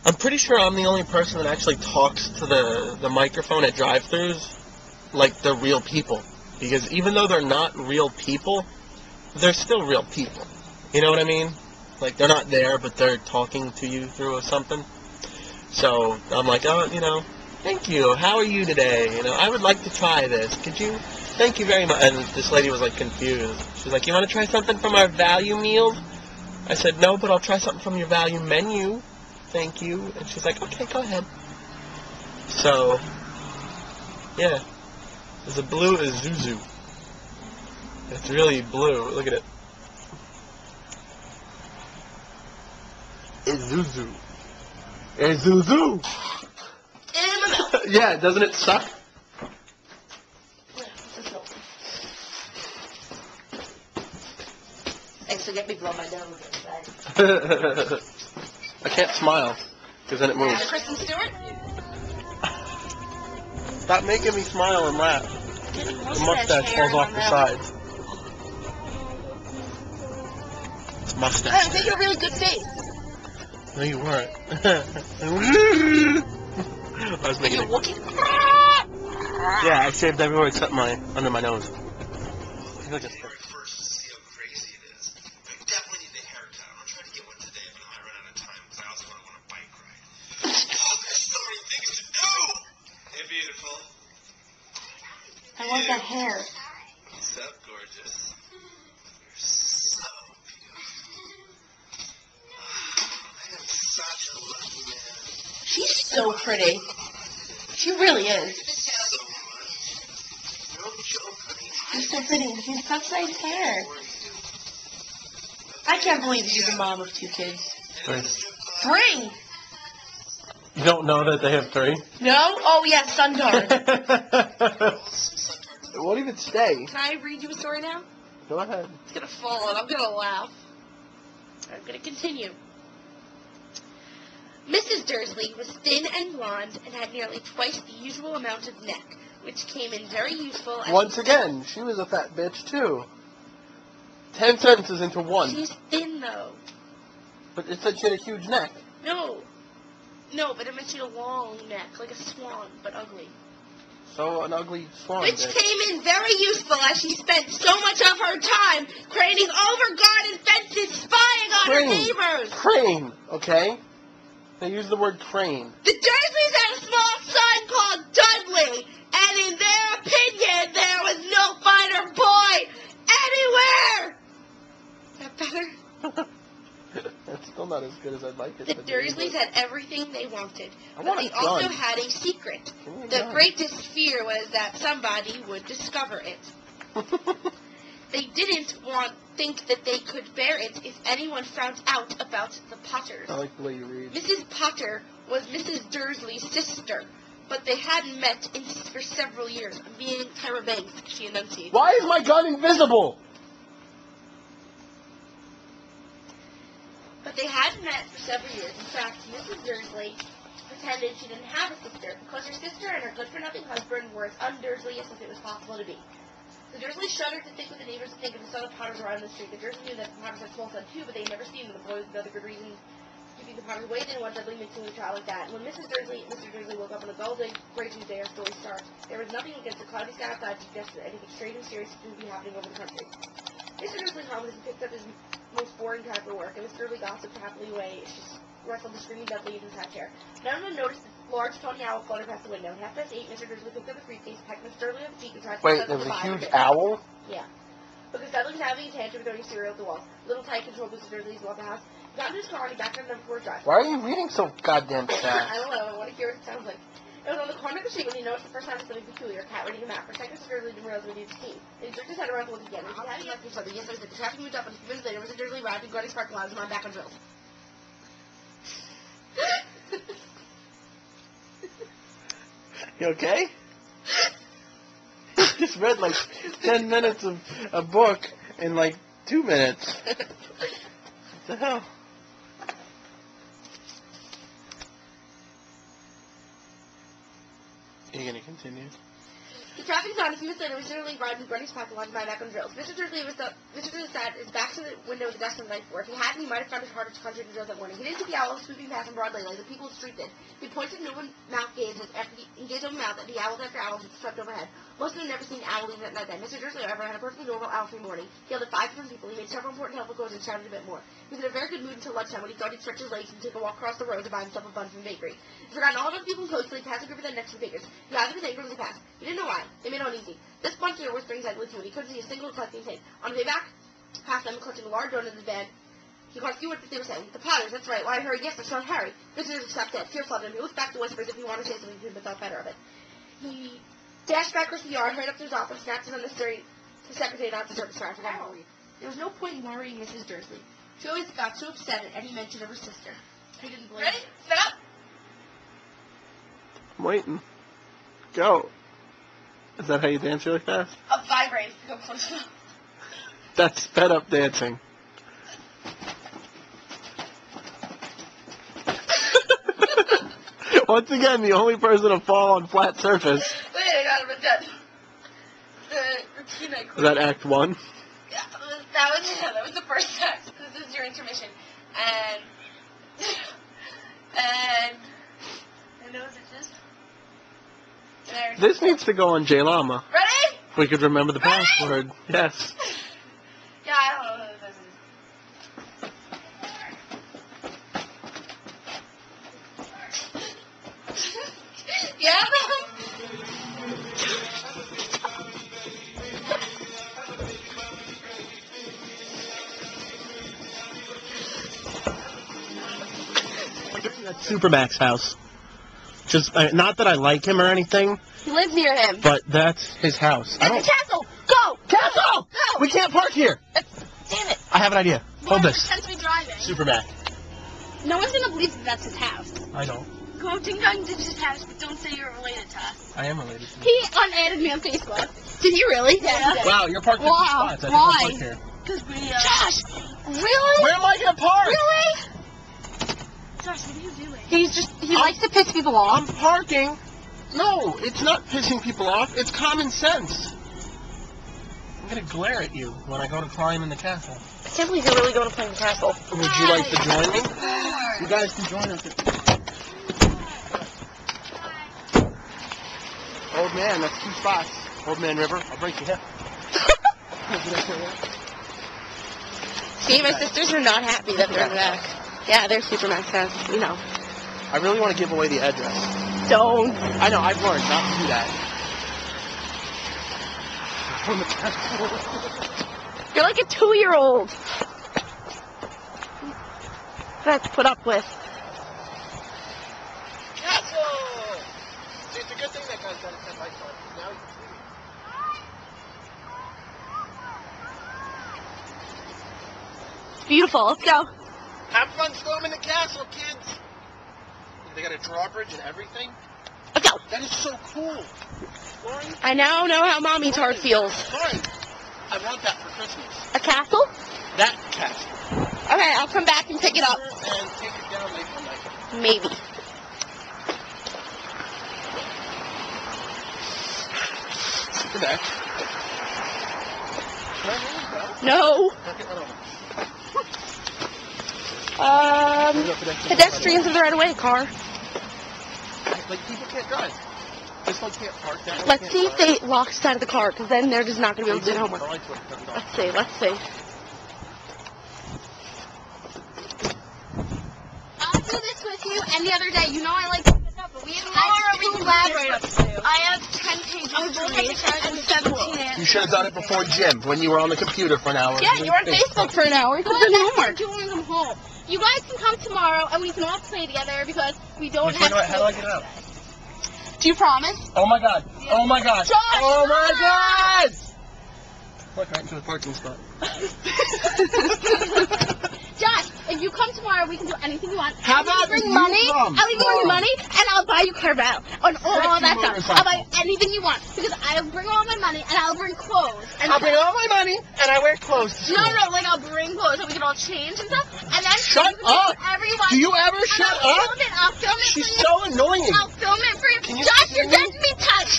I'm pretty sure I'm the only person that actually talks to the microphone at drive-thrus like they're real people. Because even though they're not real people, they're still real people. You know what I mean? Like, they're not there, but they're talking to you through something. So, I'm like, oh, thank you. How are you today? I would like to try this. Could you? Thank you very much. And this lady was, like, confused. She's like, you want to try something from our value meals? I said, no, but I'll try something from your value menu. Thank you. And she's like, okay, go ahead. So, yeah. The blue is Zuzu. It's really blue. Look at it. It's Zuzu. It's Zuzu! Yeah, doesn't it suck? Thanks for getting me blow my nose. I can't smile, because then it moves. Kristen Stewart? Stop making me smile and laugh. The mustache falls off the sides. It's mustache. I think you're a really good face. No, you weren't. I was making it. Yeah, I shaved everywhere except under my nose. I feel like it's first to see how crazy it is. I definitely need a haircut. I'm gonna try to get one today, but I might run out of time because I also want to go on a bike ride. Oh, there's so many things to do! Hey, beautiful. I want that hair. What's up, gorgeous? You're so beautiful. I am such a lucky man. She's so pretty. She really is. So much. No joke, honey. She's so pretty. And she's such nice hair. I can't believe she's a mom of 2 kids. 3! You don't know that they have 3? No? Oh, yeah, Sundar. It won't even stay. Can I read you a story now? Go ahead. It's going to fall and I'm going to laugh. I'm going to continue. Mrs. Dursley was thin and blonde and had nearly twice the usual amount of neck, which came in very useful. Once again, she was a fat bitch, too. 10 sentences into one. She's thin, though. But it said she had a huge neck. No, but it meant she had a long neck, like a swan, but ugly. So, an ugly swan Which bitch. came in very useful as she spent so much of her time craning over garden fences, spying on her neighbors. Crane, okay? They use the word crane. The Dursleys had a small son called Dudley, and in their opinion, there was no finer boy anywhere. Is that better? That's still not as good as I'd like it The to be. Dursleys had everything they wanted, but want they a also gun. had a secret. Give me a The gun. greatest fear was that somebody would discover it. They didn't think that they could bear it if anyone found out about the Potters. I like the way you read. Mrs. Potter was Mrs. Dursley's sister, but they hadn't met for several years. I'm being Tyra Banks, she enunciated. Why is my gun invisible? But they hadn't met for several years. In fact, Mrs. Dursley pretended she didn't have a sister because her sister and her good-for-nothing husband were as un-Dursley-ish as it was possible to be. The Dursleys shuddered to think what the neighbors would think if they saw the Potters around the street. The Dursleys knew that the Potters had small sons too, but they had never seen them. The boys, another good reason keeping the Potters away, didn't want Dudley mixing with a child like that. And when Mr. Dursley woke up on a dull day, Grey Tuesday, our story starts. There was nothing against the cloudy sky outside to suggest that anything strange and serious would be happening over the country. Mr. Dursley's home as he picked up his most boring type of work, and Mr. Dursley gossiped happily away as she wrestled the screaming Dudley into his hat chair. None of them noticed the large tawny owl flutter past the window. At 8:30, Mr. Dursley picked up a briefcase, pecked Mr. Dursley on the cheek, and tried to Wait, there was a huge owl? Yeah. Because Dudley was having a tantrum throwing cereal at the wall. Little tight controlled Mr. Dursley's left the house. He got into his car and he backed on the number 4 drive. Why are you reading so goddamn I fast? don't know. I want to hear what it sounds like. It was on the corner of the street when he noticed the first time something peculiar. A cat reading a map. For a second, Mr. Dursley didn't realize what he was seeing. Then he jerked his head around to look again. He had enough for something. Yes, I said. The traffic moved up, and a few minutes later, Mr. Dursley arrived and guarding sparkling clouds and on back on drills. You okay? You just read like 10 minutes of a book in like 2 minutes. What the hell? Are you gonna continue? The traffic was on. A few minutes later, Mr. Dursley arrived and guarding sparkling clouds and on back on drills. Mr. Dursley was Mr. Drizzly sat his back to the window with the desk on the night before. If he hadn't, he might have found it harder to concentrate his that morning. He didn't see the owl sweeping past in broad daylight, the people in the street did. He pointed an open-mouthed gaze after he engaged open mouth at the owls after owls had swept overhead. Most of them had never seen an owl even at night then. Mr. Drizzly, however, had a perfectly normal owl-free morning. He yelled at 5 different people. He made several important helpful calls and shouted a bit more. He was in a very good mood until lunchtime when he thought he'd stretch his legs and take a walk across the road to buy himself a bun from the bakery. He'd forgotten all about the people close till he passed a group of them next to the bakers. He eyed them as angrily as he passed. He didn't know why. They made it uneasy. This bunch here was things I'd listened to, and he couldn't see a single collecting tape. On the way back, past them, clutching a large donut in his bag, he caught a few words that they were saying. The Potters, that's right. Why, hurry, yes, that's not Harry. Mr. Drizzly stopped dead. Fear flooded him. He looked back to whisper as if he wanted to say something to him, but thought better of it. He dashed back across the yard, hurried up to his office, snapped it on the secretary not to service traffic. There was no point in worrying Mrs. Drizzly. She always got so upset at any mention of her sister. He didn't believe. Ready? Set up! I'm waiting. Go. Is that how you dance really fast? Up vibrate. Go close enough. That's sped up dancing. Once again, the only person to fall on flat surface. Wait, I got him dead. The routine I quit. Is that Act 1? Yeah, that was the first act. This is your intermission. And I know that This needs to go on J Llama. Ready? If we could remember the Ready? password. Yes. Yeah, I don't know who this is. Yeah? At Supermax's house. Just not that I like him or anything. He lives near him. But that's his house. That's the castle! Go! Castle! Go! We can't park here! Damn it! I have an idea. Hold this. Since we driving. Supermax. No one's gonna believe that that's his house. I know. Go ding dong to his house, but don't say you're related to us. I am related to you. He unadded me on Facebook. Did he really? Yeah. Wow, you're parked in two spots. I Why? think we're parked here. Because we, Josh! Really? Where am I gonna park? Really? Josh, what are you doing? He likes to piss people off. I'm parking. No, it's not pissing people off. It's common sense. I'm gonna glare at you when I go to climb in the castle. I can't believe you're really going to play in the castle. Would you like to join me? You guys can join us. Old man, that's 2 spots. Old man River, I'll break your hip. See, my sisters are not happy that they're in the back. Yeah, they're Supermax fans, you know. I really want to give away the address. Don't. I know, I've learned not to do that. You're like a 2-year-old. That's put up with. Castle! See, it's a good thing that guy's got a 10 by 12. Now you can see. It's beautiful. Let's go. Have fun storming the castle, kids. They got a drawbridge and everything. Let's go. That is so cool. Lauren? I now know how Mommy's heart feels. Lauren, I want that for Christmas. A castle? That castle. Okay, I'll come back and pick it up. And take it down late one night. Maybe. Get back. No. Pedestrians are the right of way, car. Like, people can't drive. This one can't park. That one Let's can't see if drive. they lock side of the car, because then they're just not going to be able to do homework. Let's see. I'll do this with you any other day. You know I like to pick up, but we have collaborate up to. I have 10 pages to read and 17 answers. You should have done it before gym, when you were on the computer for an hour. Yeah, you were on Facebook for an hour. You could do homework. You want to come home. You guys can come tomorrow, and we can all play together, because we don't have to. How do I get out? Do you promise? Oh my god. Yeah. Oh my god. Josh, oh my god! Look, right into the parking spot. Josh, if you come tomorrow, we can do anything you want. How about bring you money? come? I'll even bring you money, and I'll buy you Carvel and all that stuff. motorcycle. I'll buy anything you want, because I'll bring all my money, and I'll bring clothes. And I'll bring all my money, and I wear clothes to school. No, like I'll bring clothes, so we can all change and stuff. And then Shut you can do up! whatever you want. Do you ever And shut I'll up? film it. I'll film it She's for you. so annoying. I'll film it for you. Can you Josh, see you're me? getting me touched.